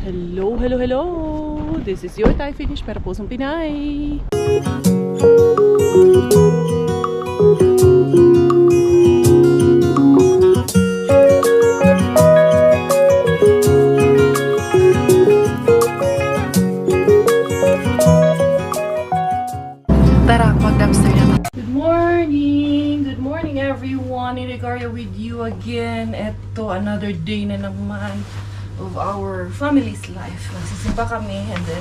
Hello, hello, hello! This is your Thai Finish para pusong Pinay! Tara, mag-dumpster na. Good morning! Good morning everyone! Irigaria with you again. Eto, another day na naman of our family's life. Magsisimba kami and then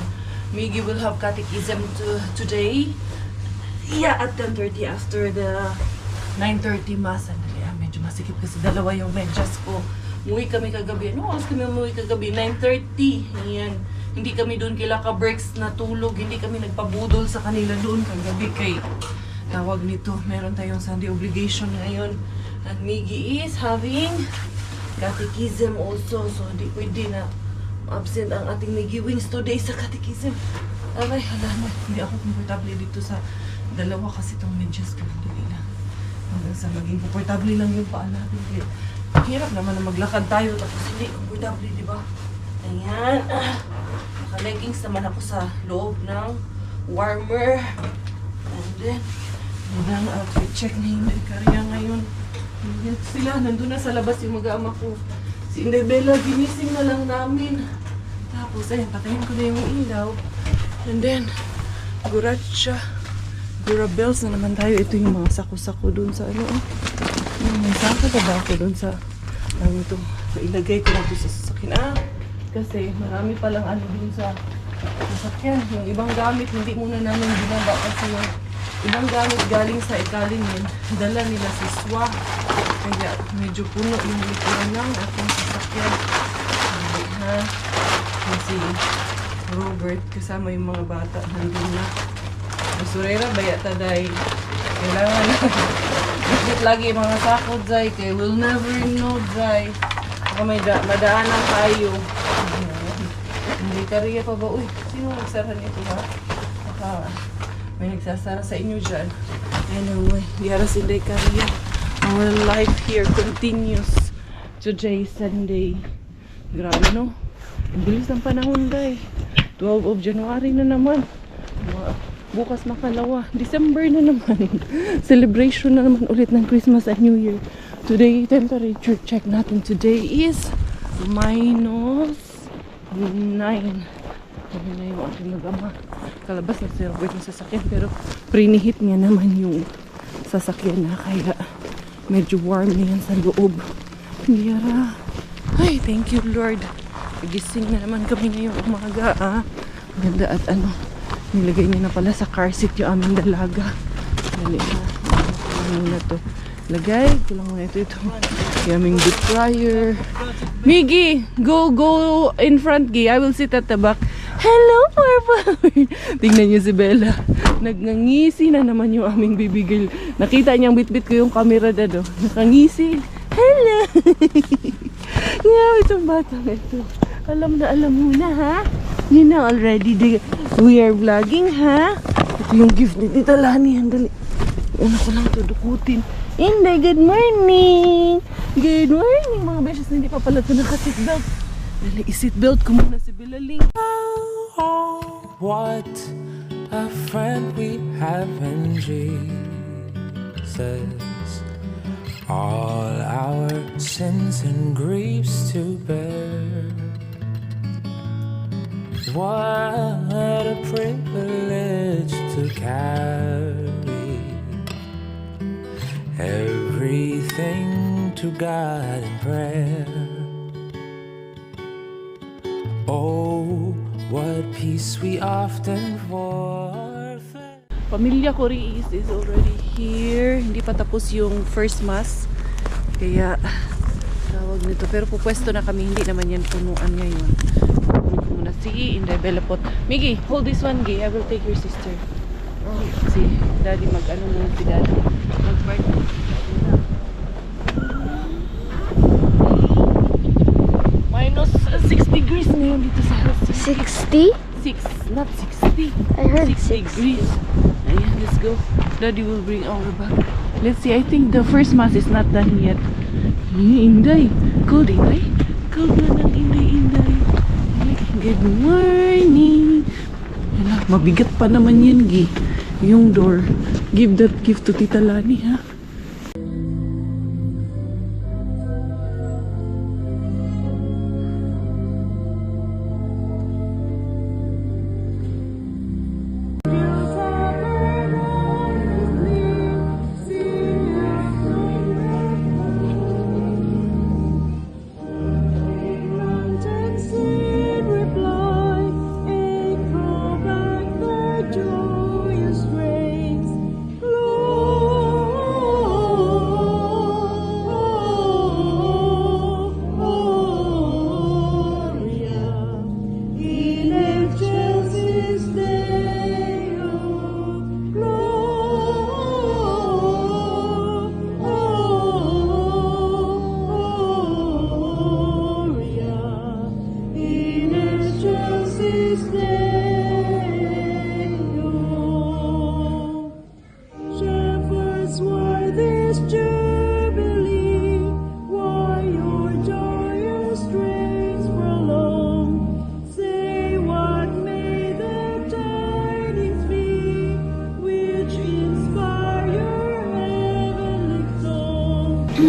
Miggy will have catechism today. Yeah, at 10:30 after the 9:30 mass. Medyo masikip kasi dalawa yung medyas ko. Umuwi kami kagabi. Ano oras kami umuwi kagabi? 9:30. Ayan. Hindi kami doon kila ka-breaks na tulog. Hindi kami nagpabudol sa kanila doon kagabi kay tawag nito. Meron tayong Sunday obligation ngayon. And Miggy is having catechism also. So, hindi pwede na absent ang ating Miggy Wings today sa catechism. Aray, hala na. Hindi ako komportable dito sa dalawa kasi itong medyas ko. Dali na. Hanggang sa maging komportable lang yung paa natin. Hirap naman na maglakad tayo tapos hindi komportable, di ba? Ayan. Naka-leggings naman ako sa loob ng warmer. And then, yun ang outfit check na yung Irigaria ngayon. Sila, nandun na sa labas yung mag-ama ko. Si Indebella, ginising na lang namin. Tapos, ayun, patayin ko na yung ilaw. And then, Guracha. Gurabels na naman tayo. Ito yung mga sako-sako dun sa ano. May sako pa ba ako dun sa ano ito. Ilagay ko na ito sa sasakyan. Kasi marami palang ano dun sa sasakyan. Yung ibang gamit, hindi muna namin ginaba kasi yung ibang gamit galing sa Ikalinyin. Dala nila si Swa. Kaya medyo puno yung likuran ng ating sasakyan. Ha? Si Robert kasama yung mga bata. Nandun na. Basurera ba yata dahil kailangan na. Bakit lagi yung mga sakot dahil kaya we'll never know dahil baka may madaanan tayo. Hindi Irigaria pa ba? Uy, sino nagsara nito ha? Baka may nagsasara sa inyo dyan. Anyway, diaras in Irigaria. Our life here continues. Today, Sunday. Grabe, no? Ang bilis ng panahon, guys. 12 of January na naman. Bukas makalawa. December na naman. Celebration na naman ulit ng Christmas and New Year. Today, temperature check natin today is -9. Sabi na yung aking mag-ama. Kalabas na si Robert yung sasakyan pero prinihit niya naman yung sasakyan na kaya medyo warm na yan sa loob. Yara. Ay, thank you Lord. Nagising na naman kami ngayong umaga. Ganda at ano. Nilagay niya na pala sa car seat yung aming dalaga. Dali na. Ano na to. Lagay. Kulang mo na ito. Yung aming deep fryer. Miggy! Go in front, Gi. I will sit at the back. Hello, Purple! Tingnan niyo si Bella. Nagngangisi na naman yung aming bibigil. Nakita niyang bitbit ko yung camera dado. Nakangisi. Hello! Ngaw, itong batang ito. Alam mo na, ha? You know already we are vlogging, ha? Ito yung gift ni Tita Lani. Dali. Una ko lang ito dukutin. Inday, good morning! Good morning, mga beses. Hindi pa pala ito naka-seatbelt. Dali, i-seatbelt ko muna si Bilaling. What a friend we have in Jesus. All our sins and griefs to bear. What a privilege to carry everything to God in prayer. Oh, what peace we often forfeit. Pamilya Coris is already here. Hindi pa tapos yung first mass. Kaya tawag nito. Pero pupwesto na kami. Hindi naman yan punuan ngayon. Puno ko muna si Indebella pot. Miggy, hold this one, Gay. I will take your sister. Si Daddy mag-ano muna si Daddy. Mag-park. Minus 6 degrees ngayon dito sa house. 60? 6, not 60. I heard 6 degrees. Ayan, let's go. Daddy will bring our bag. Let's see, I think the first mass is not done yet. Inday. Cold, Inday. Cold na ng Inday. Good morning! Ala, mabigat pa naman yan, Gi. Yung door. Give that gift to Tita Lani, ha?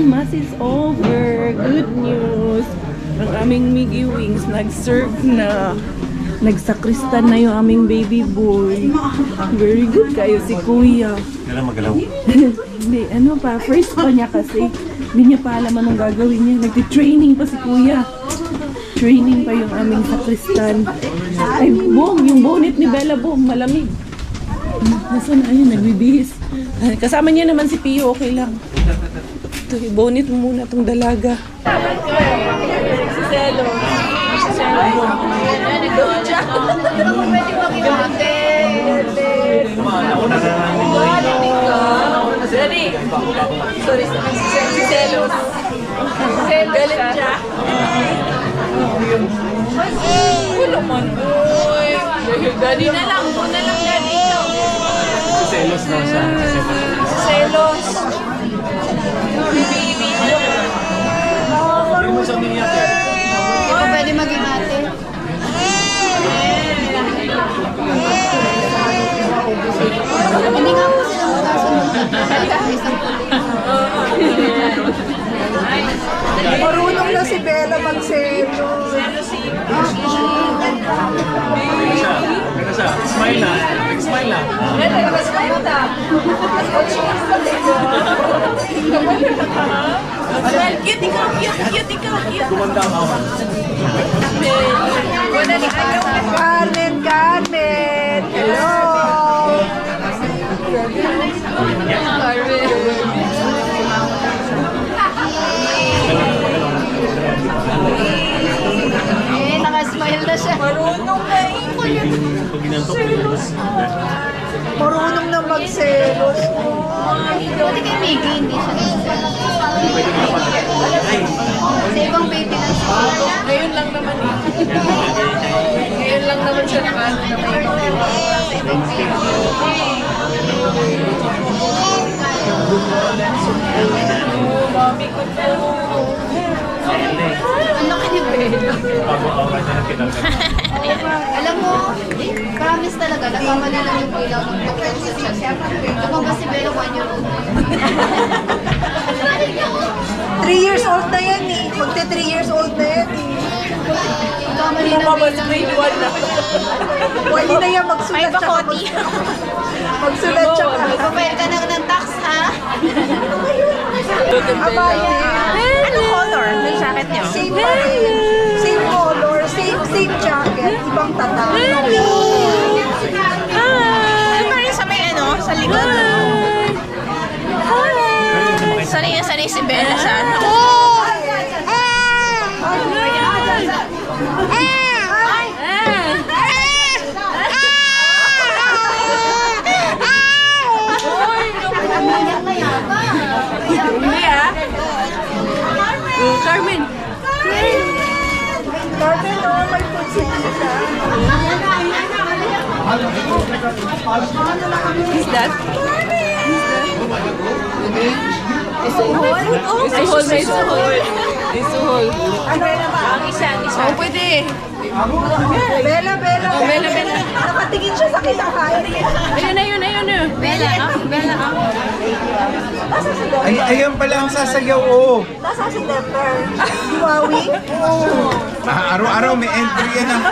Mass is over. Good news. Ang aming Miggy Wings nag-serve na. Nagsakristan na yung aming baby boy. Very good kayo si Kuya. Kailan magalaw? Hindi, ano pa, first pa niya kasi. Hindi niya pa alam anong gagawin niya. Nagti-training pa si Kuya. Training pa yung aming sakristan. Ay, Bong, yung bonnet ni Bella, Bong, malamig. Nasaan na yun, nagbibihis. Kasama niya naman si Pio, okay lang. Ito, bonnet mo muna itong dalaga. Si Celo. Si Celo. Sorry, si Celo. Galit siya. Ulo man, boy. Gani na lang, muna lang ganito. Selos daw siya. Selos. Hindi mo siyang niniyak eh. Hindi ko pwede maging ate. Hindi nga po sila magkasunod. Isang Marunong na si Bella magselo. Ano siya? Smile na. Nag-smile na. Cute ikaw, cute ikaw. Gumanda ang awan. Carmen! Hello! nakasmile na siya. Marunong na Pag ginantok niya. Marunong na magselos. Buti kay Miggy, hindi siya nagselos. Sa ibang baby lang siya. Ngayon lang naman eh. Ngayon lang naman siya naman. Mami ko po. Ano ka ni Bella? Pag-awa niya na kinagkat. Alam mo, promise talaga, nagkamali lang yung bilang ng pag-transition. Lumabas si Bella 1 year old. 3 years old na yan eh. Magte 3 years old na yan eh. Nagkamali ng bilang. Grade 1 na. Pwede na yan magsulat siya. Magsulat siya ka. Magpapayar ka ng tax, ha? Abaya. Ano color ng jacket niyo? Same pa rin. Same color, same jacket. Ibang tatak. Ano pa rin sa may ano, sa likod? Sanay si Bella sa ano? Hindi ah. Carmen. Carmen, oh, may food si Tita. Is that? Isuhol? Isuhol. Ano na ba? Oh, pwede. Bella. Bella. Nakatingin siya sa kinakain. Ayun. Bella, Bella, Ay, ayun pala ang sasayaw, oh. Nasa si Denver. Huawei. Araw-araw may entry yan ang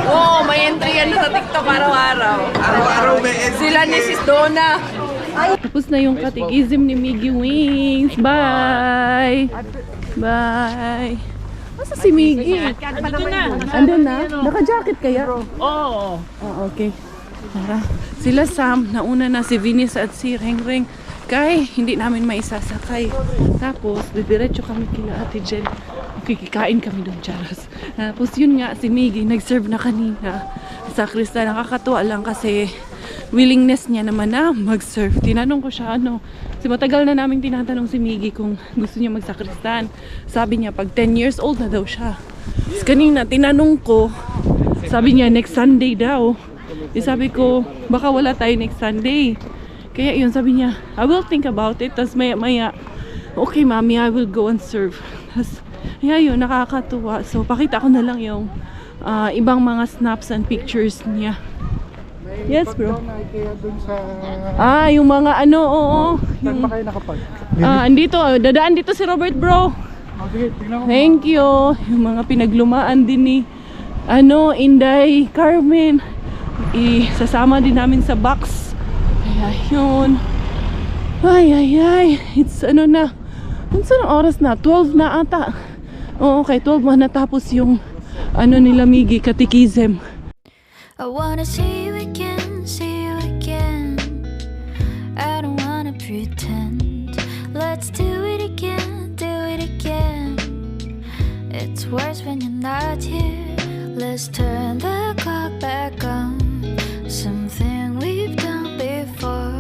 Oh, may entry yan sa TikTok araw-araw. Araw-araw may entry. Sila ni Sis Donna. Tapos na yung katikism ni Miggy Wings. Bye! Bye! Masa si Miggy? Andun na? Naka-jacket kaya? Oo. Oh, okay. Tara. Sila Sam, nauna na si Venus at si Rengreng. Kay, hindi namin maisasakay. Tapos, didiretso kami kila Ate Jen. Kikikain kami doon, charas. Tapos yun nga, si Miggy nag-serve na kanina sa Krista. Nakakatuwa lang kasi willingness niya naman na mag-serve. Tinanong ko siya, kasi matagal na namin tinatanong si Miggy kung gusto niya magsakristan. Sabi niya, pag 10 years old na daw siya. Tapos kanina, tinanong ko, sabi niya, next Sunday daw. Sabi ko, baka wala tayo next Sunday. Kaya yun, sabi niya, I will think about it. Tapos maya, okay mami, I will go and serve. Tapos, yun, nakakatuwa. So, pakita ko na lang yung ibang mga snaps and pictures niya. Yes, bro. Yung mga oo. Saan ba kayo nakapag? Andito, dadaan dito si Robert, bro. Thank you. Yung mga pinaglumaan din ni Inday, Carmen. Isasama din namin sa box. Kaya yun. Ay. It's na. Saan ang oras na? 12 na ata. Oo, okay, 12 na natapos yung nila Miggy, katikism. I wanna see you again, I don't wanna pretend. Let's do it again, It's worse when you're not here. Let's turn the clock back on. Something we've done before.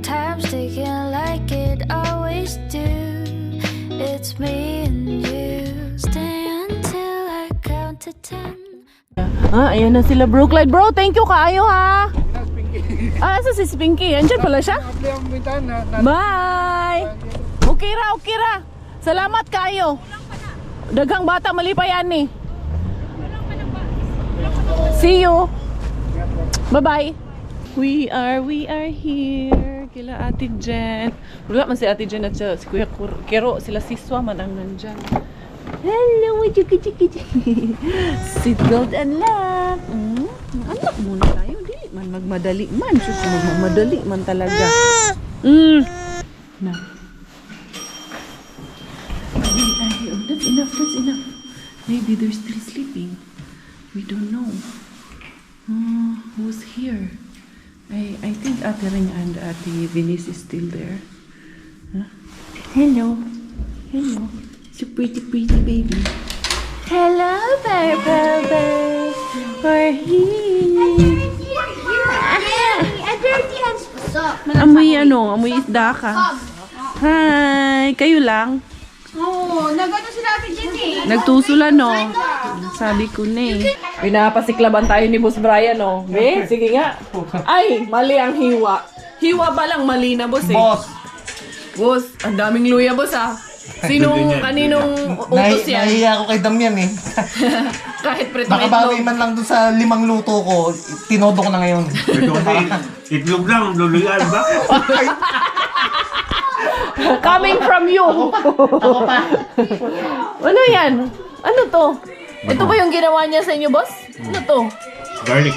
Time's ticking like it always do. It's me and you. Stay until I count to 10. Ayan na sila, bro. Clyde, bro, thank you kaayo ha. Asa si Spinky? Andiyan pala siya? Bye! Okay ra. Salamat kayo. Daghang bata malipayan ni. See you. Bye-bye. We are here. Kila Ate Jen. Wala man si Ate Jen at si Kuya Kero. Sila siswa man ang nandyan. Hello, chiki. Seatbelt unlock. Unlock muna tayo. Di man magmadali man. Sus, magmadali man talaga. Na. Ay, that's enough. Maybe they're still sleeping. We don't know. Who's here? I think Ate Ring and Ate Venice is still there. Huh? Hello. So pretty baby. Hello, Purple Bird. We're here. Amoy isda ka. Hi, kayo lang? Oo, nagano sila Ate Jenny. Nagtusulan, no? Sabi ko na eh. Pinapasiklaban tayo ni Boss Brian, no? Be, sige nga. Ay, mali ang hiwa. Hiwa ba lang mali na, boss eh? Boss, ang daming luya, boss ah. Kaninong utos yan? Nahiya ako kay Damian eh. Kahit pritong Nakabawi itlog. man lang dun sa 5 luto ko, tinodo ko na ngayon. Itlog lang, luluyan ba? Coming from you. Ako pa. Ano yan? Ano to? Ito ba yung ginawa niya sa inyo, boss? Ano to? Garlic.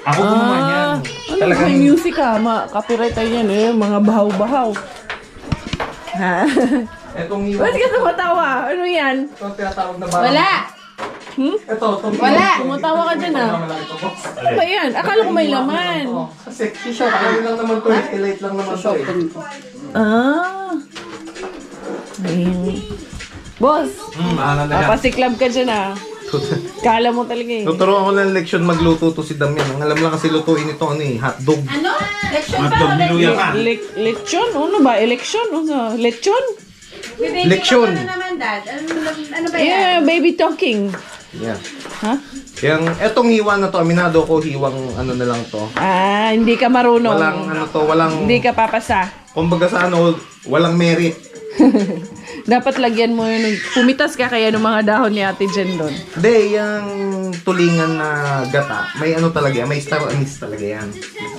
Ako gumawa niyan. Talagang may music ha. Copyright tayo yan eh. Mga bahaw-bahaw. Ha? Etong iwan. Ba't ka tumatawa? Ano yan? Ito ang tinatawag na barang. Wala. Ito, Wala. Tumatawa ka dyan ah. Ano ba yan? Akala ko may laman. Kasi short lang naman to, light lang naman to eh. Ayun. Boss, Ano na yan? papasiklab ka dyan ah. Kala mo talaga eh. Tuturuan ko ng leksyon magluto to si Damian. Ang alam lang kasi lutuin ito hotdog. Ano? Leksyon ba? Hotdog, niluya ka. Lechon? Ano ba? Election? Ano? Lechon? Leksyon. Ano naman, Dad? Ano ba yan? Yeah, baby talking. Yeah. Ha? Yung etong hiwa na to, aminado ko hiwang ano na lang to. Hindi ka marunong. Walang ano to, walang Hindi ka papasa. kumbaga sa ano, walang merit. Dapat lagyan mo yun. Pumitas ka kaya ng mga dahon ni Ate Jen doon. Hindi, yung tulingan na gata, may ano talaga yan, may star anise talaga yan.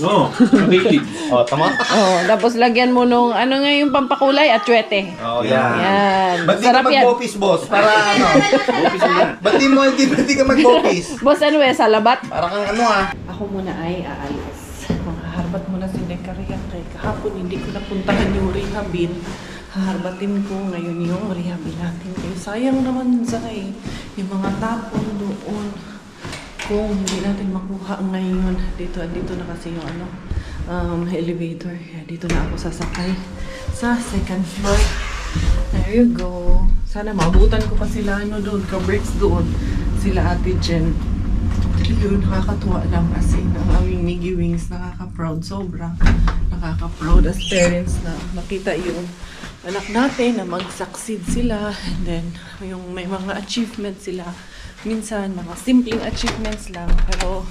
No, really. Oh, tama? Oh, tapos lagyan mo nung ano nga yung pampakulay at chwete. Oh, yan. Yan. Ba't di ka Sarap yan. mag-bopis, boss? Para ano? Ba't di ka mag-bopis? Boss, ano eh, salabat? Para kang ano ah. Ako muna ay aalis. Mahaharbat muna si Dekarian kay kahapon hindi ko napuntahan yung rehabin. Haharbatin ko ngayon yung rehabin natin. Kaya sayang naman Zay, yung mga tapon doon. Kung hindi natin makuha ngayon, dito na kasi yung elevator. Kaya dito na ako sasakay sa second floor. There you go. Sana maabutan ko pa sila doon, ka-breaks doon. Sila Ate Jen. Yun, nakakatuwa lang as in ang aming Miggy Wings, nakaka-proud, sobra nakaka-proud as parents na makita yung anak natin na mag-succeed sila, and then yung may mga achievements sila, minsan mga simpleng achievements lang, pero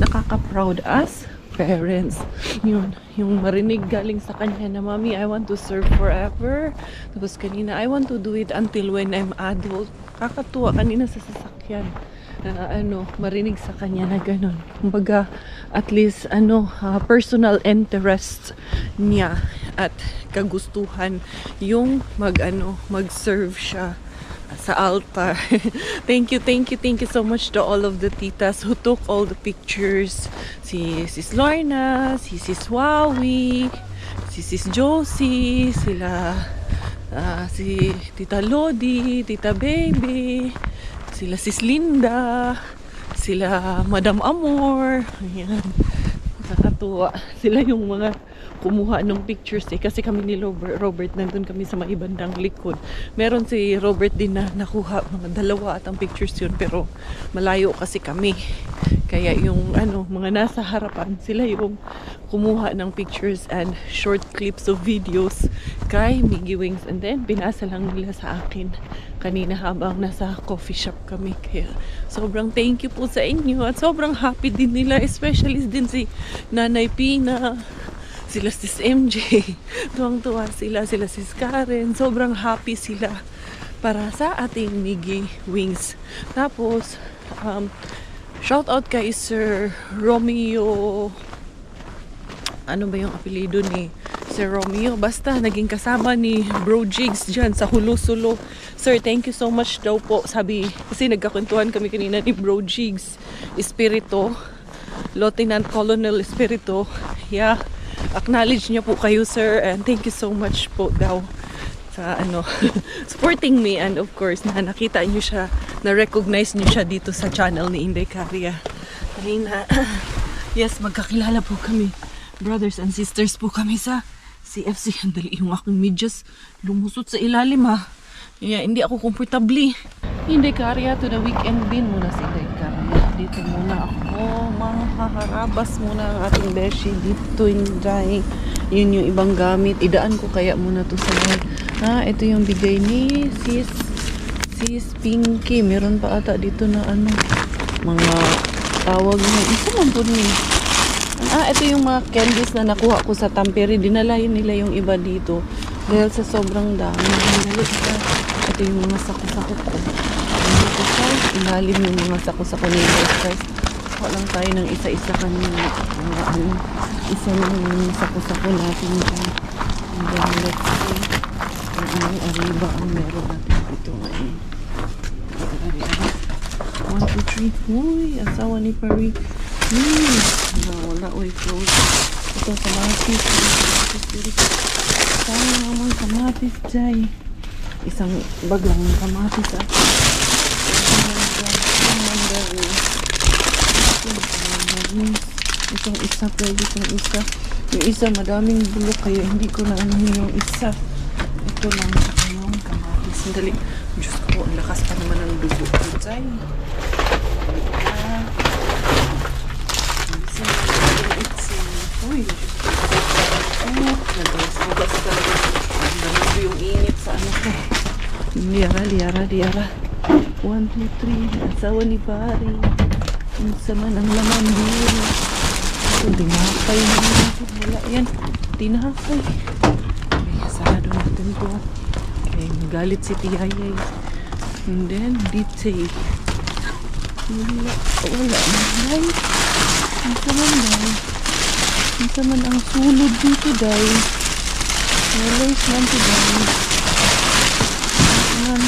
nakaka-proud as parents. Yun, yung marinig galing sa kanya na, Mommy, I want to serve forever. Tapos kanina, I want to do it until when I'm adult. Kakatuwa kanina sa sasakyan. Marinig sa kanya na gano'n. Kumbaga, at least, personal interest niya at kagustuhan yung mag-serve siya sa altar. Thank you so much to all of the titas who took all the pictures. Si Sis Lorna, si Sis Wawi, si Sis Josie, sila, si Tita Lodi, Tita Baby, sila Sis Linda, sila Madam Amor. Ayan. Nakakatuwa. Sila yung mga kumuha ng pictures kasi kami ni Robert nandun kami sa maibandang likod. Meron si Robert din na nakuha mga 2 at ang pictures yun, pero malayo kasi kami. Kaya yung mga nasa harapan, sila yung kumuha ng pictures and short clips of videos kay Miggy Wings, and then binasa lang nila sa akin kanina habang nasa coffee shop kami. Kaya sobrang thank you po sa inyo at sobrang happy din nila, especially din si Nanay Pina, sila Sis MJ, tuwang-tuwa sila Sis Karen, sobrang happy sila para sa ating Miggy Wings. Tapos shout out kay Sir Romeo, ano ba yung apelido ni Sir Romeo? Basta naging kasama ni Bro Jigs dyan sa Hulusulo. Sir, thank you so much daw po. Sabi, kasi nagkakwentuhan kami kanina ni Bro Jigs Espirito, Lieutenant Colonel Espirito. Yeah, acknowledge niya po kayo, sir, and thank you so much po daw sa supporting me, and of course na nakita niyo siya, na-recognize niyo siya dito sa channel ni Inday Caria. Kanina, yes, magkakilala po kami. Brothers and sisters po kami sa CFC. Andali yung aking medyas lumusot sa ilalim ha. Yeah, hindi ako komportable. Inday Caria to the weekend bin muna si Inday Caria. Dito muna ako, manghaharabas muna ang ating beshi dito, Inday. Yun yung ibang gamit. Idaan ko kaya muna to sa live. Ito yung bigay ni Sis Pinky. Meron pa ata dito na mga tawag na isa man po ni. Ito yung mga candies na nakuha ko sa Tampere. Dinalayin nila yung iba dito dahil sa sobrang dami. Ito yung mga sako-sako ko. Dito sa ilalim yung mga sako-sako nila. Kuha lang tayo ng isa-isa kanina. Isa ng sako-sako natin dyan. And then let's see kung anong ariba ang meron natin dito ngayon. 1, 2, 3. Uy, asawa ni Pari. Wala, uy, close. Ito, kamatis. Sayang naman kamatis, Jay. Isang bag lang ng kamatis, Itong isa, pwede itong isa. Yung isa, madaming bulok, kaya hindi ko na yung isa. Ito lang sa kanyang kamatis. Sandali. Diyos ko, ang lakas pa naman ng dugo. Jay. Uy, nagasugas talaga. Nagasugas yung init sa ko. Liara. 1, 2, 3. Asawa ni Pari. Kung saman ang laman dito. Ito, dinapay naman. Wala yan. Tinapay. Okay, sarado natin to. Okay, Galit si Tiyayay. And then, Ditay. Wala na, day. Isa man, day. Isa man ang sulod dito, day. Walay's lang to, day. Ayan.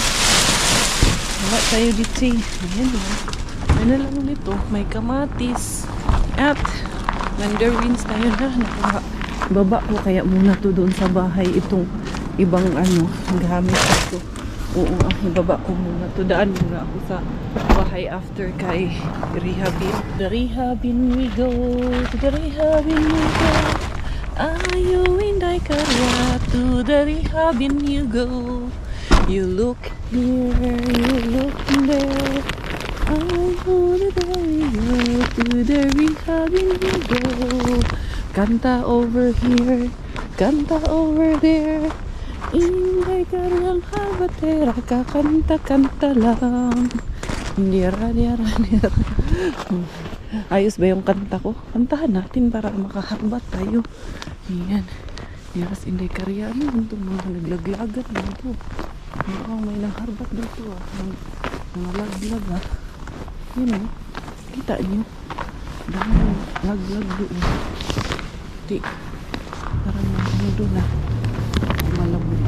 Wala tayo dito, ayan lang. Ano lang nito, may kamatis. At, mandarins tayo na. Baba ko kaya muna to doon sa bahay. Itong ibang gamit ko. Oo, ibaba ko muna to. Daan muna ako sa bahay after kay rehabin. The rehabin we go, to the rehabin we go. Ayo inday karya, to the rehabin you go. You look here, you look there. Ayo to the we go, to the rehabin we go. Kanta over here, kanta over there. Inday karyang habatera, kakanta-kanta lang. Diyara. Ayos ba yung kanta ko? Kantahan natin para makaharbat tayo. Ayan. Diyaras inday karya. Ano yung itong mga naglaglagat dito? Mukhang may nangharbat dito mga laglag Yun kita nyo. Dahil laglag doon. Di. Parang mga doon malabog.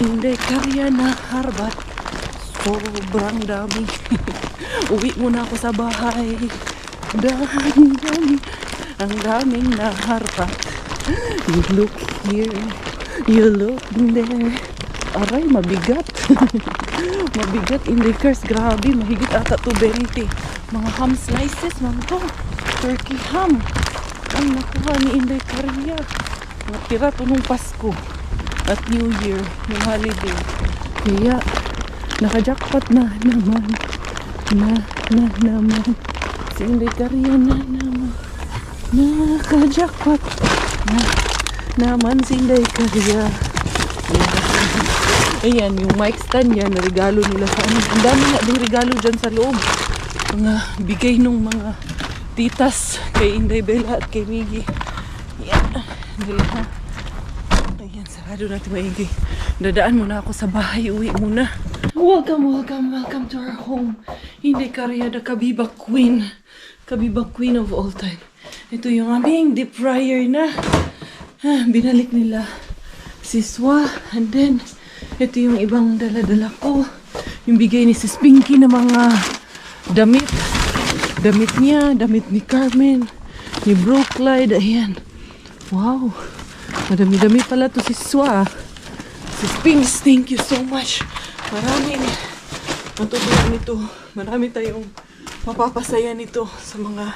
Inday karya na harbat. Sobrang dami. Uwi muna ako sa bahay. Dami. Ang daming naharbat. You look here. You look there. Aray, mabigat. Mabigat, Inday Kars. Grabe, mahigit ata to 20. Mga ham slices, man to. Turkey ham. Ang nakuha ni Inday Karya. Natira to nung Pasko at New Year, yung holiday. Kaya, naka-jackpot na naman. Naman. Si Inday Karya na naman. Naka-jackpot naman si Inday Karya. Ayan, yung mic stand yan, regalo nila sa amin. Ang dami nga din regalo dyan sa loob. Mga bigay nung mga titas kay Inday Bella at kay Miggy. Ayan, nila. Ayan, sarado natin maigi. Dadaan muna ako sa bahay, uwi muna. Welcome to our home. Hindi Karya, the Kabiba Queen. Kabiba Queen of all time. Ito yung aming deep fryer na binalik nila si Swa. And then, ito yung ibang dala-dala ko. Yung bigay ni Sis Pinky na mga damit. Damit niya, damit ni Carmen, ni Bro Clyde. Ayan. Wow. Madami-dami pala to si Swa. Sis Pinks, thank you so much. Maraming matutunan nito. Marami tayong mapapasaya nito sa mga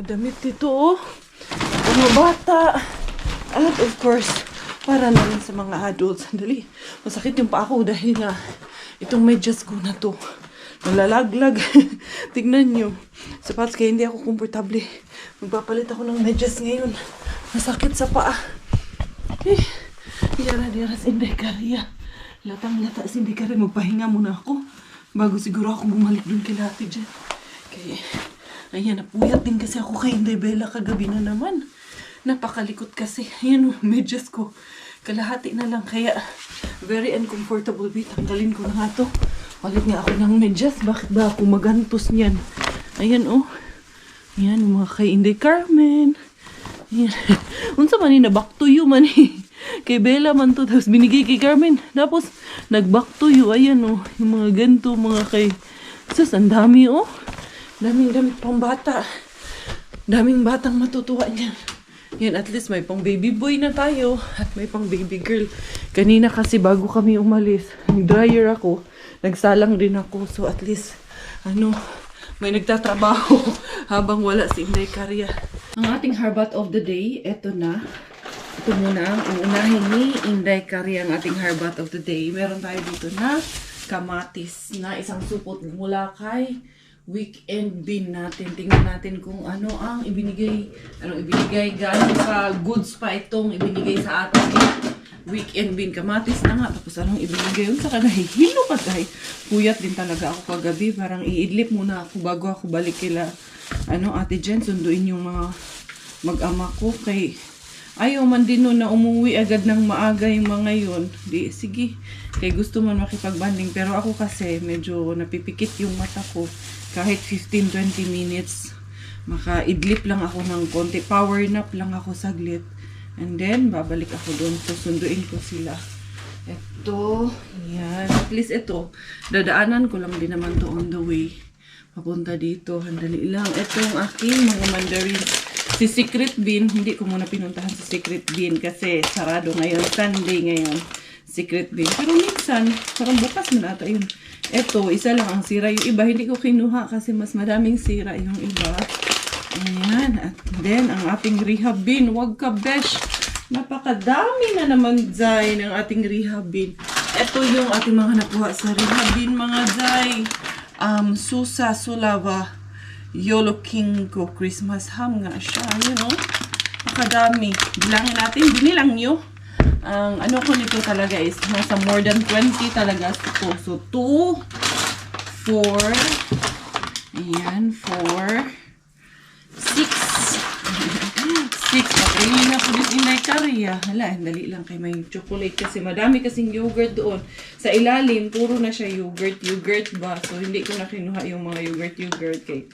damit dito. Oh. Mga bata. At of course, para na rin sa mga adults. Sandali, masakit yung pa ako dahil nga itong medyas ko na to. Nalalaglag. Tignan nyo. Sapatos kaya hindi ako komportable. Magpapalit ako ng medyas ngayon. Masakit sa paa. Diyara Inday Karya. Latang-lata si Inday Karya. Magpahinga muna ako. Bago siguro ako bumalik dun kay Lati dyan. Kaya, ayan, napuyat din kasi ako kay Inday Bella kagabi na naman. Napakalikot kasi. Ayan, medyas ko. Kalahati na lang. Kaya, very uncomfortable. Tanggalin ko na nga to. Palit nga ako ng medyas. Bakit ba ako magantos niyan? Ayan, oh. Ayan, mga kay Inday Carmen. Ayan. Unsa man na back to you man eh. Kay Bella man to. Tapos binigay kay Carmen. Tapos, nag-back to you. Ayan, oh. Yung mga ganito, mga kay... Sus, ang dami, oh. Daming damit pang bata. Daming batang matutuwa niyan. Yan, at least may pang baby boy na tayo. At may pang baby girl. Kanina kasi bago kami umalis, nag-dryer ako. Nagsalang din ako. So at least, may nagtatrabaho habang wala si Inday Karya. Ang ating harbat of the day, eto na. Ito muna ang uunahin ni Inday Karya ang ating harbat of the day. Meron tayo dito na kamatis na isang supot mula kay Weekend Bean natin. Tingnan natin kung ano ang ibinigay. Gaano ka goods pa itong ibinigay sa atin. Weekend Bean. Kamatis na nga. Tapos anong ibinigay yun? Saka nahihilo pa tayo. Puyat din talaga ako kagabi. Parang iidlip muna ako bago ako balik kila Ate Jen. Sunduin yung mga mag-ama ko. Kay ayaw man din nun na umuwi agad ng maaga yung mga yun. Di, sige. Kay gusto man makipagbanding. Pero ako kasi medyo napipikit yung mata ko. Kahit 15-20 minutes, maka-idlip lang ako ng konti. Power nap lang ako saglit. And then, babalik ako doon. So, sunduin ko sila. Ito, yan. At least ito, dadaanan ko lang din naman to on the way. Papunta dito, handali lang. Ito ang aking mga mandarins. Si Secret Bean, hindi ko muna pinuntahan si Secret Bean kasi sarado ngayon. Sunday ngayon. Secret Bean. Pero minsan, parang bukas na ata yun. Ito, isa lang ang sira. Yung iba, hindi ko kinuha kasi mas maraming sira yung iba. Ayan. At then, ang ating rehab bin. Wag ka, besh. Napakadami na naman, Zay, ng ating rehab bin. Ito yung ating mga nakuha sa rehab bin, mga Zay. Susa, Sulava, Yolo King ko. Christmas ham nga siya. You know? Napakadami. Bilangin natin. Binilang nyo. Ang ano ko nito talaga is nasa more than 20 talaga ito. So, 2, 4, ayan, 4, 6. Patayin na po din Inday Karya. Hala, dali lang kay may chocolate kasi madami kasing yogurt doon. Sa ilalim, puro na siya yogurt ba? So, hindi ko na kinuha yung mga yogurt kay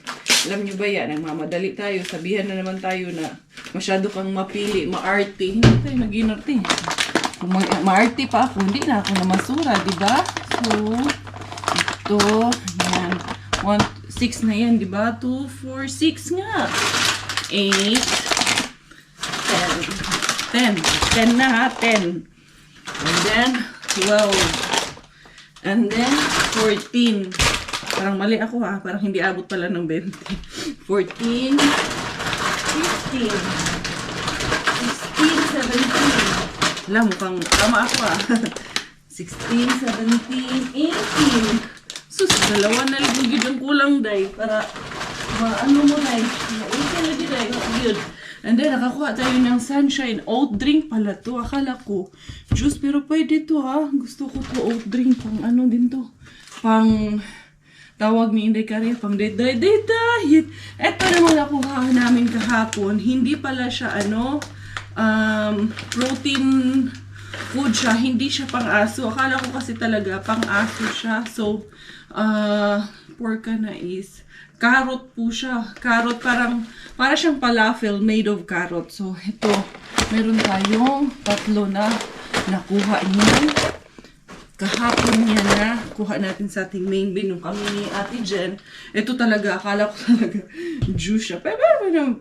alam nyo ba yan, nagmamadali tayo. Sabihan na naman tayo na masyado kang mapili, maarte. Hindi tayo nag-inarte. Kung maarte pa ako, hindi na ako na masura, diba? So, ito, yan. 6 na yan, diba? 2, 4, 6 nga. 8, 10 na ha, 10. And then, 12. And then, 14. Parang mali ako ha, parang hindi abot pala ng 20. 14, 15, 16, 17. Alam, mukhang tama ako ha. 16, 17, 18. Sus, dalawa na lang yun ang kulang, day. Para, ano mo, day. Mausin lagi, day. Good. And then, nakakuha tayo ng sunshine. Oat drink pala to. Akala ko, juice, pero pwede to ha. Gusto ko to oat drink. Pang ano din to. Pang, tawag ni Inday Karya, pang diet. Ito naman nakuha namin kahapon. Hindi pala siya, protein food siya. Hindi siya pang-aso. Akala ko kasi talaga pang-aso siya. So, pork na is carrot po siya. Carrot, para siyang falafel made of carrot. So, ito, meron tayong 3 na nakuha niyan. Kahapon niya na kuha natin sa ating main bin yung kami ni Ate Jen. Ito talaga, akala ko talaga juice siya. Pero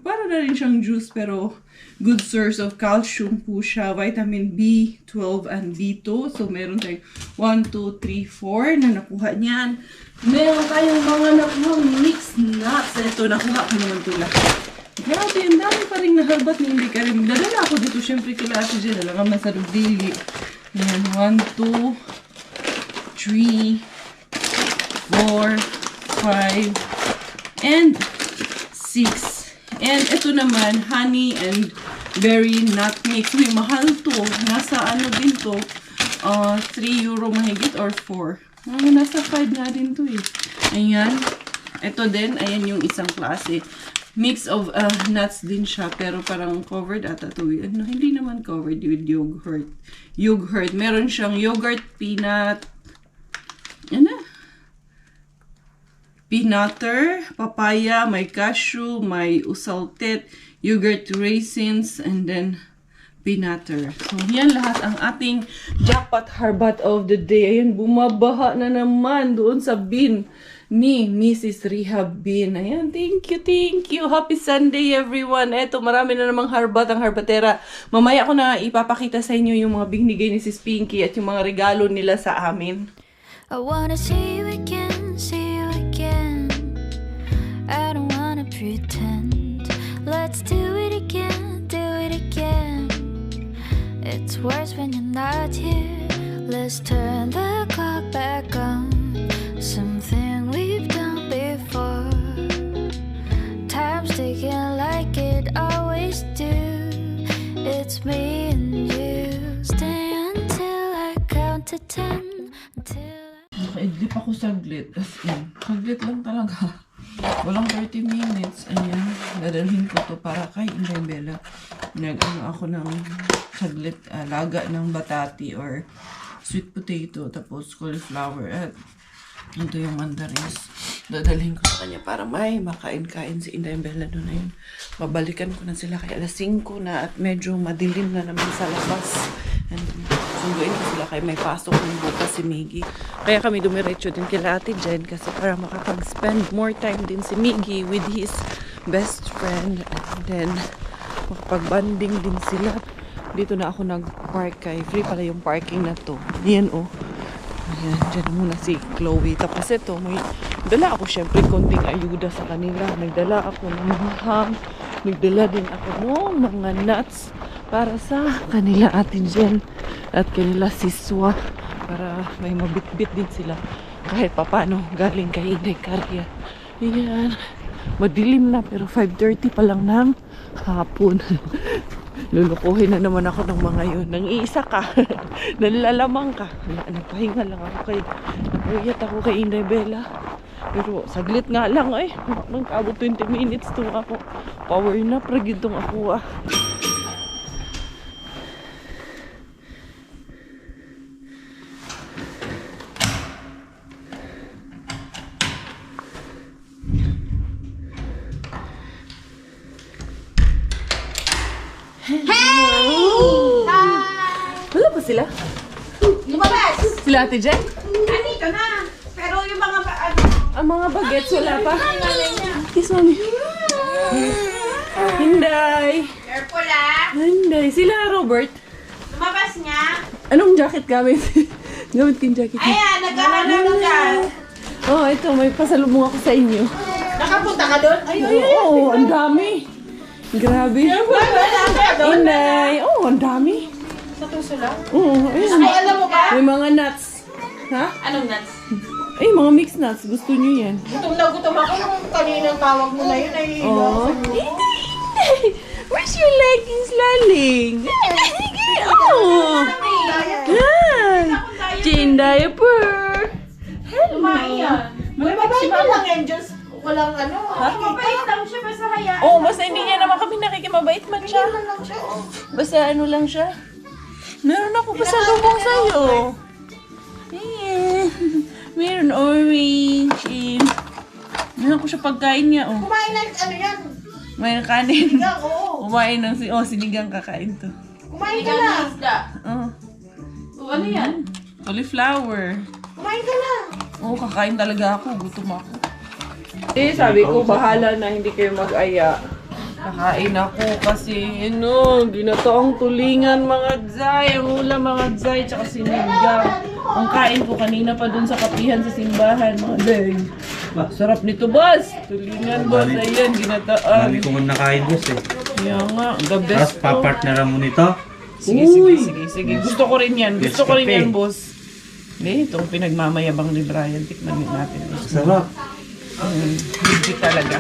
para na rin siyang juice, pero good source of calcium po siya. Vitamin B12 and B2. So, meron tayong 1, 2, 3, 4 na nakuha niyan. Meron tayong mga nakuha mixed nuts. Ito, nakuha ko naman ito lahat. Grabe, ang dami pa rin nahalbat na hindi ka rin. Dadala ako dito, syempre kila Ate Jen. Alam nga sa Rugdili. Ayan, 1, 2, 3, 4, 5, and 6. And ito naman, honey and berry nut mix. Uy, mahal to. Nasa ano din to? 3 euro mahigit or 4. Nasa 5 na din to eh. Ayan. Ito din, ayan yung isang klase. Mix of nuts din siya, pero parang covered ata to. No, hindi naman covered with yogurt. Yogurt. Meron siyang yogurt, peanut, peanutter, papaya, may cashew, may usaltet, yogurt raisins, and then peanutter. So, yan lahat ang ating jackpot harbat of the day. Ayan, bumabaha na naman doon sa bin ni Mrs. Rehab Bin. Ayan, thank you, thank you. Happy Sunday, everyone. Eto, marami na namang harbat ang harbatera. Mamaya ko na ipapakita sa inyo yung mga binigay ni Sis Pinky at yung mga regalo nila sa amin. I wanna see you again, see you again. I don't wanna pretend. Let's do it again, do it again. It's worse when you're not here. Let's turn the clock back on. Something we've done before. Time's ticking like it always do. It's me and you. Stay until I count to 10. Until Naka-idlip ako saglit. As in, saglit lang talaga. Walang 30 minutes. Ayan, dadalhin ko to para kay Inday Bella. Nag-ano ako ng saglit, laga ng batati or sweet potato, tapos cauliflower, at ito yung mandarins. Dadalhin ko sa kanya para may makain-kain si Inday Bella doon na yun. Babalikan ko na sila kay alas 5 na at medyo madilim na naman sa labas. And sunduin ko sila kay may pasok ng bukas si Miggy. Kaya kami dumiretso din kila Ate Jen kasi para makapag-spend more time din si Miggy with his best friend. And then makapag-banding din sila. Dito na ako nag-park kay free pala yung parking na to. Ayan oh. Ayan, dyan muna si Chloe. Tapos ito, may dala ako syempre konting ayuda sa kanila. Nagdala ako ng mga ham. Nagdala din ako ng mga nuts para sa kanila Ate Jen at kanila Siswa para may mabitbit din sila kahit papano galing kay Inday Karya. Ayan, madilim na pero 5:30 pa lang ng hapon. Lulukuhin na naman ako ng mga yun. Nang iisa ka, nalalamang ka. Nagpahinga lang ako kay napuyat ako kay Inday Bella. Pero saglit nga lang eh. Nang kabot 20 minutes to ako. Power nap, ragitong ako ah. Wala ba sila? Lumabas! Sila Ate Jen? Andito na! Pero yung mga Ang mga bagets wala pa. Kiss mami. Hinday. careful ah! Hinday. Sila Robert. Lumabas niya! Anong jacket gamit? Gamit ko yung jacket. Ayan, nagkahanap ka! Oh, ito. May pasalubong ako sa inyo. Nakapunta ka doon? Ay, Oo, ang dami. Grabe. Hinday. Oo, ang dami. Sa tuso lang? Oo, ayun. Ay, alam mo ba? May mga nuts. Ha? Anong nuts? Ay, mga mixed nuts. Gusto nyo yan. Gutom na gutom ako nung kaninang tawag mo na yun ay Oh. Where's your leggings, Laling? Oh. Yan. Chain diaper. Kumain yan. Mababait ka lang yan, Diyos. Walang ano. Mabait lang siya basta hayaan. Oh, basta hindi niya naman kami nakikimabait man siya. Basta ano lang siya. Meron ako pa sa lubong sa'yo. Ayan. Meron orange. And meron ko siya pagkain niya, oh. Kumain na, ano yan? May kanin. Yan, oo. Kumain ng sinigang kakain to. Kumain ka na. Oh. Ano yan? Cauliflower. Kumain ka na. Oo, kakain talaga ako. Gutom ako. Eh, sabi ko, bahala na, hindi kayo mag-aya. Kakain ako kasi, ginatoong tulingan mga dzay, ang ulam mga dzay, tsaka sinigang. Ang kain ko kanina pa dun sa kapihan sa simbahan, mga dzay. Sarap nito, boss! Tulingan, boss. Ayan, ginatoong. Mali ko nga nakain, boss eh. Yan nga, the Tapos best po. papartneran mo nito. Sige. Gusto ko rin yan. Gusto Yes, ko rin kape. yan, boss. Hindi, itong pinagmamayabang ni Brian. Tikman natin. Sarap. Hindi talaga.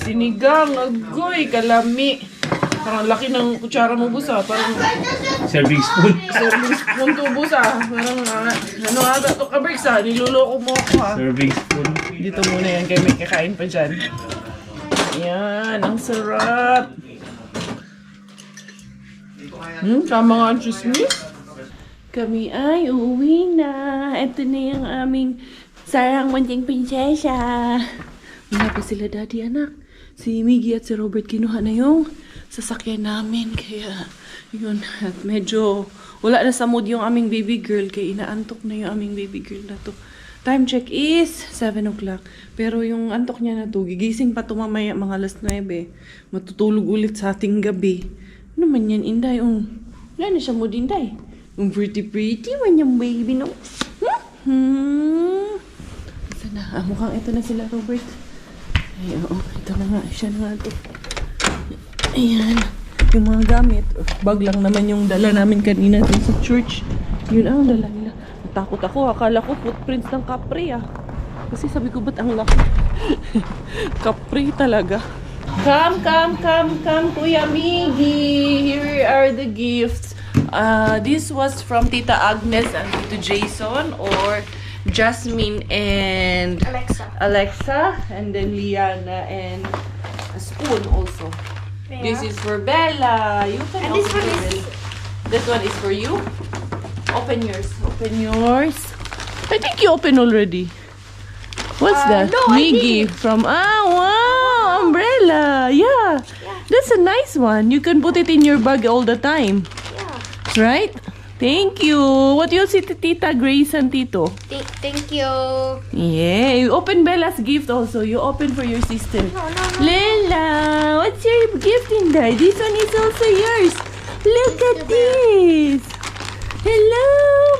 Sinigang, agoy, kalami. Parang laki ng kutsara mo, boss, ah. Parang Serving spoon. serving spoon to, boss, ah. Parang, ano ata to, kabricks, ah. Niloloko mo ako, ah. Serving spoon. Dito muna yan, kaya may kakain pa dyan. Ayan, ang sarap. Tama nga ang chismis. Kami ay uuwi na. Ito na yung aming sarang munting prinsesa. Wala pa sila, daddy, anak. Si Miggy at si Robert kinuha na yung sasakyan namin. Kaya, yun. At medyo wala na sa mood yung aming baby girl. Kaya inaantok na yung aming baby girl na to. Time check is 7 o'clock. Pero yung antok niya na to, gigising pa to mamaya mga alas 9. Matutulog ulit sa ating gabi. Ano man yan, Inday? Wala na siya mood, Inday. Pretty man yung baby, no? Ito na. Mukhang ito na sila, Robert. Ay, oo. Ito na nga. Siya na nga ito. Ayan. Yung mga gamit. Bag lang naman yung dala namin kanina dun sa church. Yun ang dala nila. Natakot ako. Akala ko footprints ng Capri, ah. Kasi sabi ko, ba't ang laki? Capri talaga. Come, Kuya Miggy. Here are the gifts. This was from Tita Agnes and Tito Jason, or Jasmine and Alexa, and then Liana, and a spoon also. Yeah. This is for Bella. You can And open this one for is- Bella. This one is for you. Open yours. Open yours. I think you open already. What's that? no, I Miggy from wow, umbrella. Yeah. That's a nice one. You can put it in your bag all the time. Yeah. Right? Thank you. What you see Tita Grace and Tito? Thank you. Yeah. You open Bella's gift also. You open for your sister. No. Lela, what's your gift in there? This one is also yours. Look at this. Hello,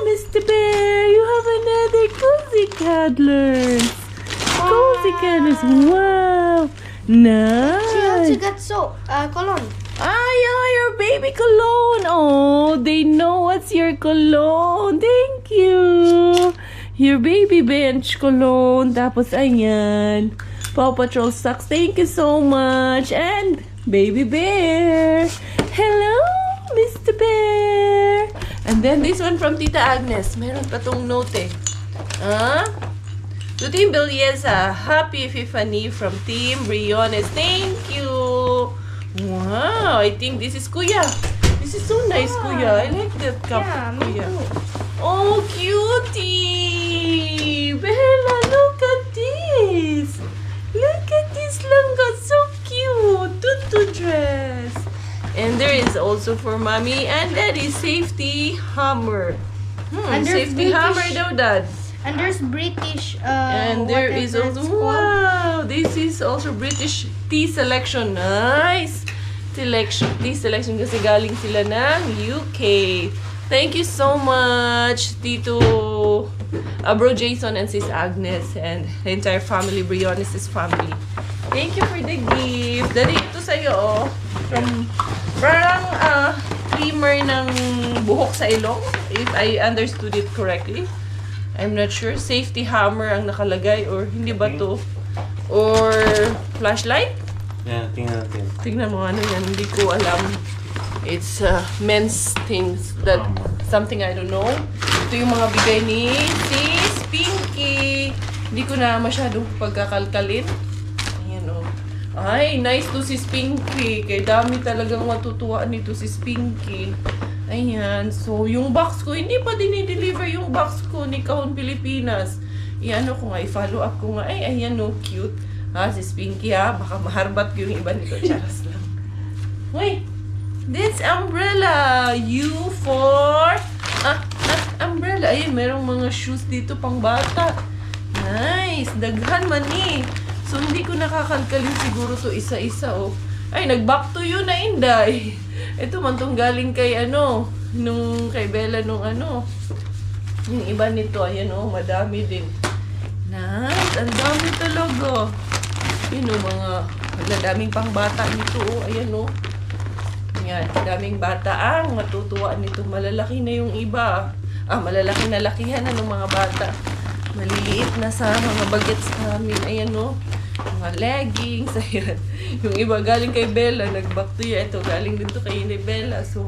Mr. Bear. You have another cozy cuddlers. Cozy cuddlers. Wow. Nice. She also got soap, cologne. Yeah, your baby cologne. Oh, they know what's your cologne. Thank you. Your baby bench cologne. Tapos, ayan. Paw Patrol socks. Thank you so much. And, Baby Bear. Hello, Mr. Bear. And then, this one from Tita Agnes. Meron pa tong note eh. To Team Belleza, Happy Epiphany from Team Briones. Thank you. Wow, I think this is Kuya. This is so nice, Kuya. I like that cup, Yeah, me Kuya. too. Oh, cutie! Bella, look at this. Look at this langga, so cute. Tutu dress. And there is also for mommy and daddy safety hammer. And there's Safety hammer British- daw, Dad. And there's British, And there whatever is also, it's called. wow, this is also British tea selection. Nice! Tea selection kasi galing sila ng UK. Thank you so much, Tito Bro Jason and Sis Agnes and the entire family, Briones' family. Thank you for the gift. Dali ito sa'yo, oh. From, parang trimmer ng buhok sa ilong, if I understood it correctly. I'm not sure. Safety hammer ang nakalagay or hindi ba to? Or flashlight? Yan, tingnan natin. Tignan mo ano yan. Hindi ko alam. It's men's things that something I don't know. Ito yung mga bigay ni Sis Pinky. Hindi ko na masyadong pagkakalkalin. Ayan o. Ay, nice to Sis Pinky. Kaya dami talagang matutuwa nito Sis Pinky. Ayan. So, yung box ko, hindi pa dinideliver yung box ko ni Kahon Pilipinas. Iano ko nga, i-follow up ko nga. Ay, ayan no, cute. Ha, si Spinky ha. Baka maharbat ko yung iba nito. Charas lang. Wait. This umbrella. You for... umbrella. Ayun, merong mga shoes dito pang bata. Nice. Daghan man eh. So, hindi ko nakakalkalin siguro to isa-isa, oh. Ay, nag-back to you na, Inday. Ito man tong galing kay, nung kay Bella, nung yung iba nito, ayan, oh, madami din. Nice. Ang dami talaga. Yun, oh, mga daming pang bata nito, oh. Ayan, oh. Yan, daming bata ang matutuwa nito. Malalaki na yung iba. Malalaki na lakihan na ng mga bata. Maliliit na sa mga bagets namin. Ayan, no. Mga leggings. Ayan. Yung iba galing kay Bella. Nag-back to you. Ito, galing din to kay Bella. So,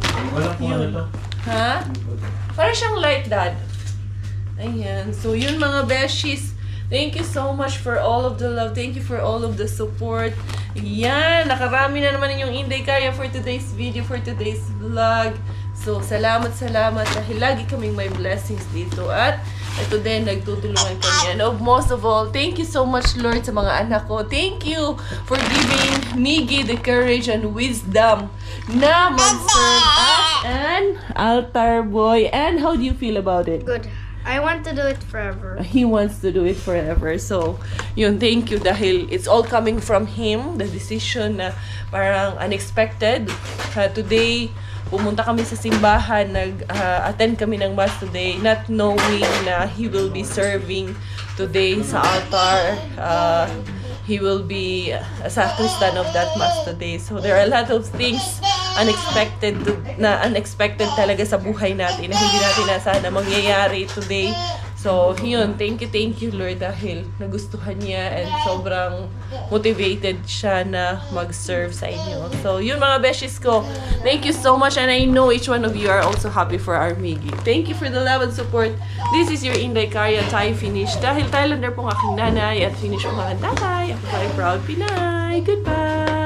yun. Ha? Para siyang light, Dad. Ayan. So, yun mga beshies. Thank you so much for all of the love. Thank you for all of the support. Yan, nakarami na naman yung Inday Kaya for today's video, for today's vlog. So, salamat dahil lagi kaming may blessings dito. At ito din, nagtutulungan kami. And most of all, thank you so much, Lord, sa mga anak ko. Thank you for giving Miggy the courage and wisdom na mag-serve as an altar boy. And how do you feel about it? Good. I want to do it forever. He wants to do it forever. So, yun, thank you dahil it's all coming from him. The decision na parang unexpected. Today, pumunta kami sa simbahan, nag-attend kami ng mass today, not knowing na he will be serving today sa altar. He will be a sacristan of that mass today. So, there are a lot of things unexpected talaga sa buhay natin na hindi natin nasaan na mangyayari today. So, yun, thank you Lord dahil nagustuhan niya and sobrang motivated siya na mag-serve sa inyo. So, yun mga beshies ko. Thank you so much and I know each one of you are also happy for our Miggy. Thank you for the love and support. This is your Inday Kaya Thai Finish. Dahil Thailander pong aking nanay at Finish ang aking tatay. Ako ay proud Pinay. Goodbye!